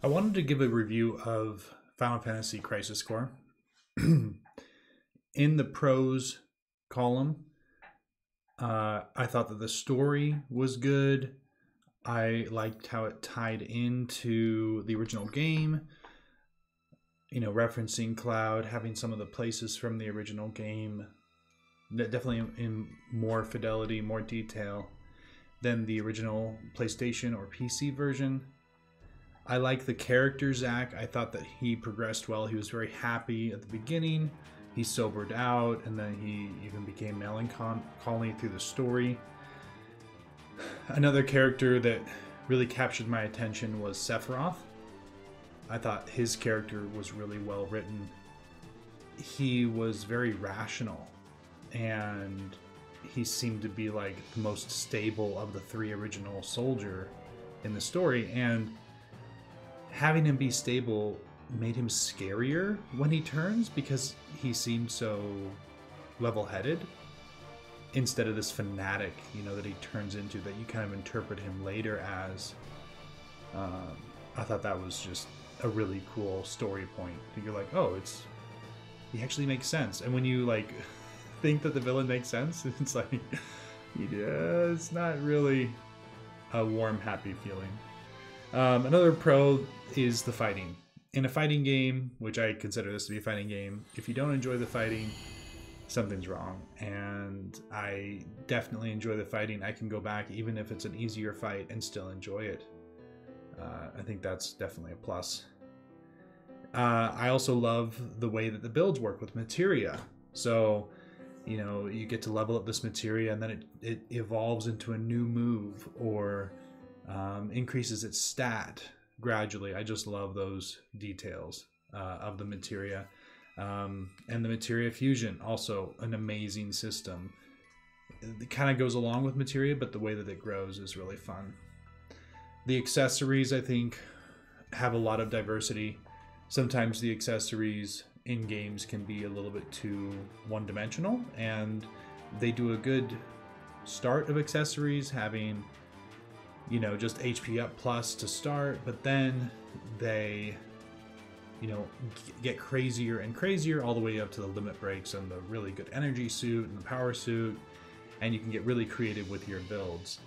I wanted to give a review of Final Fantasy Crisis Core. In the pros column, I thought that the story was good. I liked how it tied into the original game. You know, referencing Cloud, having some of the places from the original game, definitely in more fidelity, more detail than the original PlayStation or PC version. I like the character Zack. I thought that he progressed well. He was very happy at the beginning. He sobered out, and then he even became melancholy through the story. Another character that really captured my attention was Sephiroth. I thought his character was really well written. He was very rational, and he seemed to be like the most stable of the three original soldier in the story, and having him be stable made him scarier when he turns because he seemed so level-headed instead of this fanatic, you know, that he turns into, that you kind of interpret him later as. I thought that was just a really cool story point. You're like, oh, he actually makes sense. And when you like think that the villain makes sense, it's like, yeah, it's not really a warm, happy feeling. Another pro is the fighting. In a fighting game, which I consider this to be a fighting game, if you don't enjoy the fighting, something's wrong. And I definitely enjoy the fighting. I can go back, even if it's an easier fight, and still enjoy it. I think that's definitely a plus. I also love the way that the builds work with materia. So, you know, you get to level up this materia, and then it evolves into a new move, or increases its stat gradually. I just love those details of the materia. And the materia fusion, also an amazing system. It kind of goes along with materia, but the way that it grows is really fun. The accessories, I think, have a lot of diversity. Sometimes the accessories in games can be a little bit too one-dimensional, and they do a good start of accessories, having, you know, just HP up plus to start, but then they, you know, get crazier and crazier all the way up to the limit breaks and the really good energy suit and the power suit, and you can get really creative with your builds,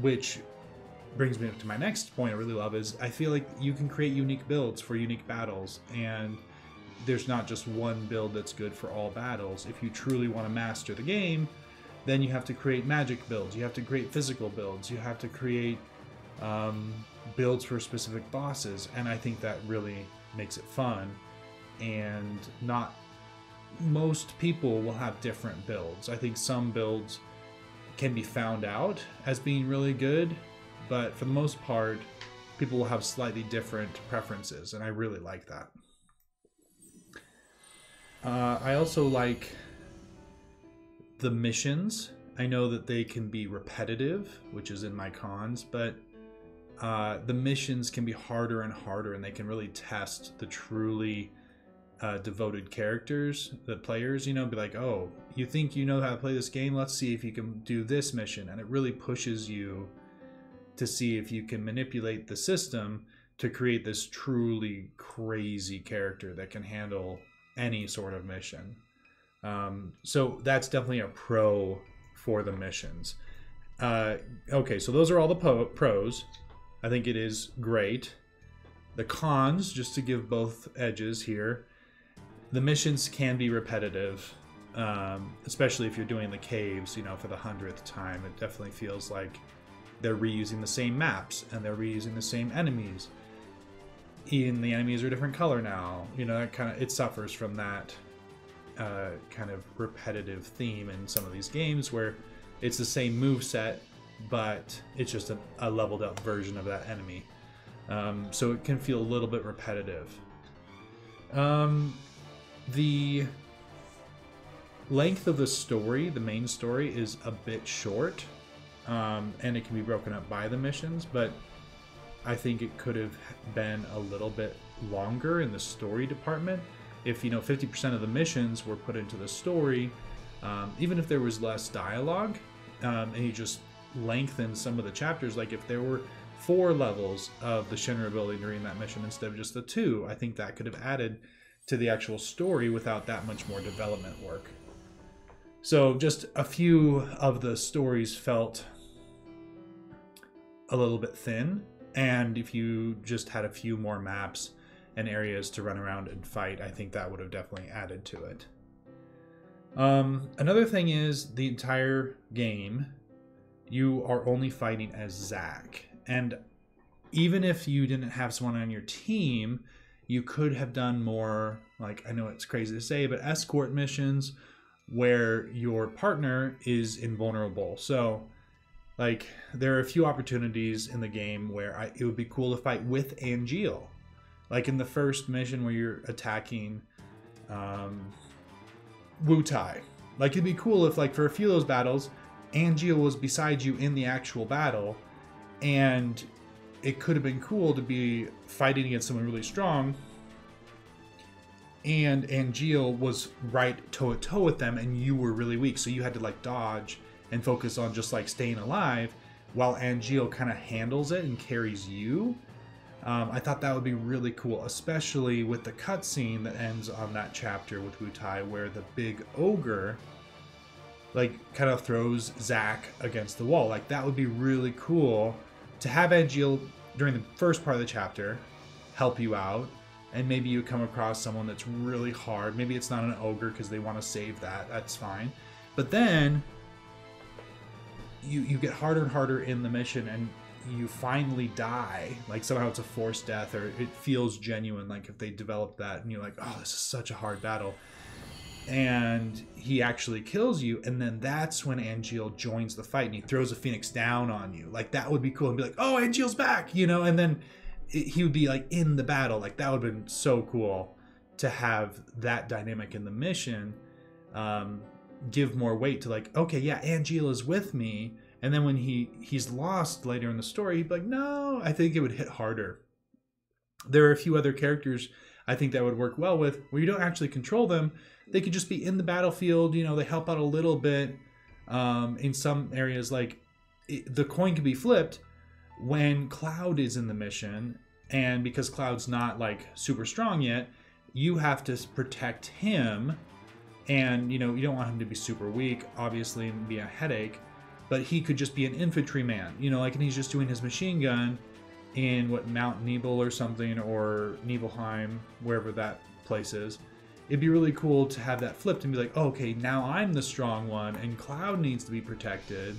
which brings me up to my next point I really love is I feel like you can create unique builds for unique battles, and there's not just one build that's good for all battles. If you truly want to master the game, then you have to create magic builds, you have to create physical builds, you have to create builds for specific bosses, and I think that really makes it fun. And not most people will have different builds. I think some builds can be found out as being really good, but for the most part, people will have slightly different preferences, and I really like that. I also like the missions. I know that they can be repetitive, which is in my cons, but the missions can be harder and harder, and they can really test the truly devoted characters, the players, you know, be like, oh, you think you know how to play this game? Let's see if you can do this mission. And it really pushes you to see if you can manipulate the system to create this truly crazy character that can handle any sort of mission. So that's definitely a pro for the missions. Okay, so those are all the pros. I think it is great. The cons, just to give both edges here, the missions can be repetitive, especially if you're doing the caves, you know, for the 100th time. It definitely feels like they're reusing the same maps, and they're reusing the same enemies. Even the enemies are a different color now. You know, that kind of, it suffers from that kind of repetitive theme in some of these games where it's the same move set, but it's just a leveled up version of that enemy. So it can feel a little bit repetitive. The length of the story, the main story, is a bit short, and it can be broken up by the missions, but I think it could have been a little bit longer in the story department. If, you know, 50% of the missions were put into the story, even if there was less dialogue, and you just lengthen some of the chapters, like if there were 4 levels of the Shinra ability during that mission instead of just the 2. I think that could have added to the actual story without that much more development work. So just a few of the stories felt a little bit thin, and if you just had a few more maps and areas to run around and fight, I think that would have definitely added to it. Another thing is the entire game, you are only fighting as Zack. And even if you didn't have someone on your team, you could have done more, like, I know it's crazy to say, but escort missions where your partner is invulnerable. So, like, there are a few opportunities in the game where it would be cool to fight with Angeal. Like in the first mission where you're attacking Wutai. Like, it'd be cool if, like, for a few of those battles, Angeal was beside you in the actual battle, and it could have been cool to be fighting against someone really strong, and Angeal was right toe-to-toe with them, and you were really weak, so you had to, like, dodge and focus on just, like, staying alive, while Angeal kind of handles it and carries you. I thought that would be really cool, especially with the cutscene that ends on that chapter with Wutai, where the big ogre, like, kind of throws Zack against the wall. Like, that would be really cool to have Angeal during the first part of the chapter help you out, and maybe you come across someone that's really hard. Maybe it's not an ogre because they want to save that. That's fine. But then you get harder and harder in the mission, and you finally die. Like, somehow it's a forced death, or it feels genuine, like if they developed that and you're like, oh, this is such a hard battle, and he actually kills you, and then that's when Angeal joins the fight and he throws a phoenix down on you. Like, that would be cool, and be like, oh, Angeal's back, you know, and then he would be like in the battle. Like, that would have been so cool to have that dynamic in the mission. Give more weight to, like, okay, yeah, Angeal is with me. And then when he's lost later in the story, he'd be like, no, I think it would hit harder. There are a few other characters I think that would work well with, where you don't actually control them. They could just be in the battlefield, you know, they help out a little bit. In some areas, like, the coin could be flipped when Cloud is in the mission, and because Cloud's not, like, super strong yet, you have to protect him, and, you know, you don't want him to be super weak, obviously, and be a headache. But he could just be an infantryman, you know, like, and he's just doing his machine gun in, what, Mount Nibel or something, or Nibelheim, wherever that place is. It'd be really cool to have that flipped and be like, oh, okay, now I'm the strong one, and Cloud needs to be protected.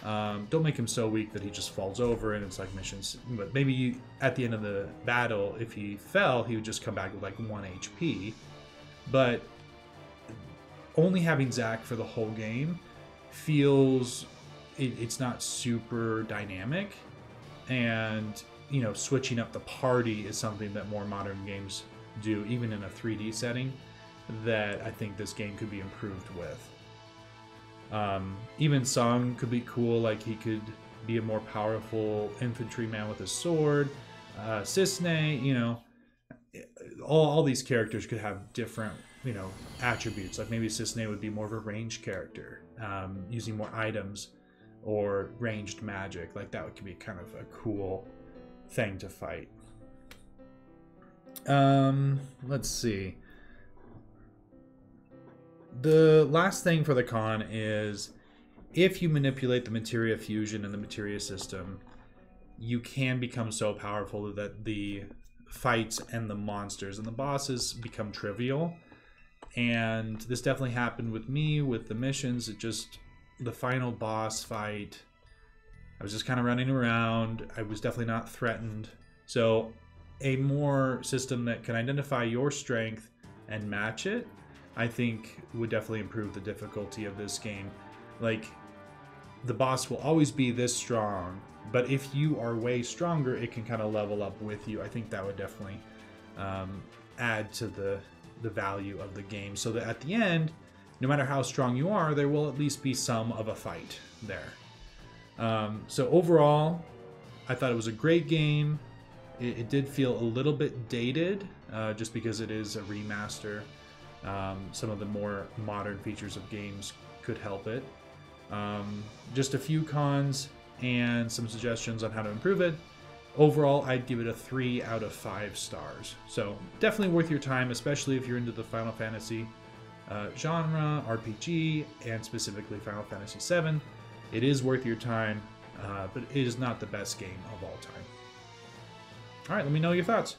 Don't make him so weak that he just falls over and it's like missions. But maybe at the end of the battle, if he fell, he would just come back with like 1 HP. But only having Zack for the whole game feels... it's not super dynamic, and, you know, switching up the party is something that more modern games do, even in a 3D setting, that I think this game could be improved with. Even Sung could be cool, like, he could be a more powerful infantryman with a sword. Cissnei, you know, all these characters could have different, you know, attributes. Like, maybe Cissnei would be more of a ranged character, using more items or ranged magic. Like, that could be kind of a cool thing to fight. Let's see. The last thing for the con is, if you manipulate the materia fusion and the materia system, you can become so powerful that the fights and the monsters and the bosses become trivial. And this definitely happened with me with the missions. It just... the final boss fight, I was just kind of running around. I was definitely not threatened. So a more system that can identify your strength and match it, I think would definitely improve the difficulty of this game. Like, the boss will always be this strong, but if you are way stronger, it can kind of level up with you. I think that would definitely add to the value of the game, so that at the end, no matter how strong you are, there will at least be some of a fight there. So overall, I thought it was a great game. It did feel a little bit dated, just because it is a remaster. Some of the more modern features of games could help it. Just a few cons and some suggestions on how to improve it. overall, I'd give it a 3 out of 5 stars. So definitely worth your time, especially if you're into the Final Fantasy genre, RPG, and specifically Final Fantasy VII. It is worth your time, but it is not the best game of all time. All right, let me know your thoughts.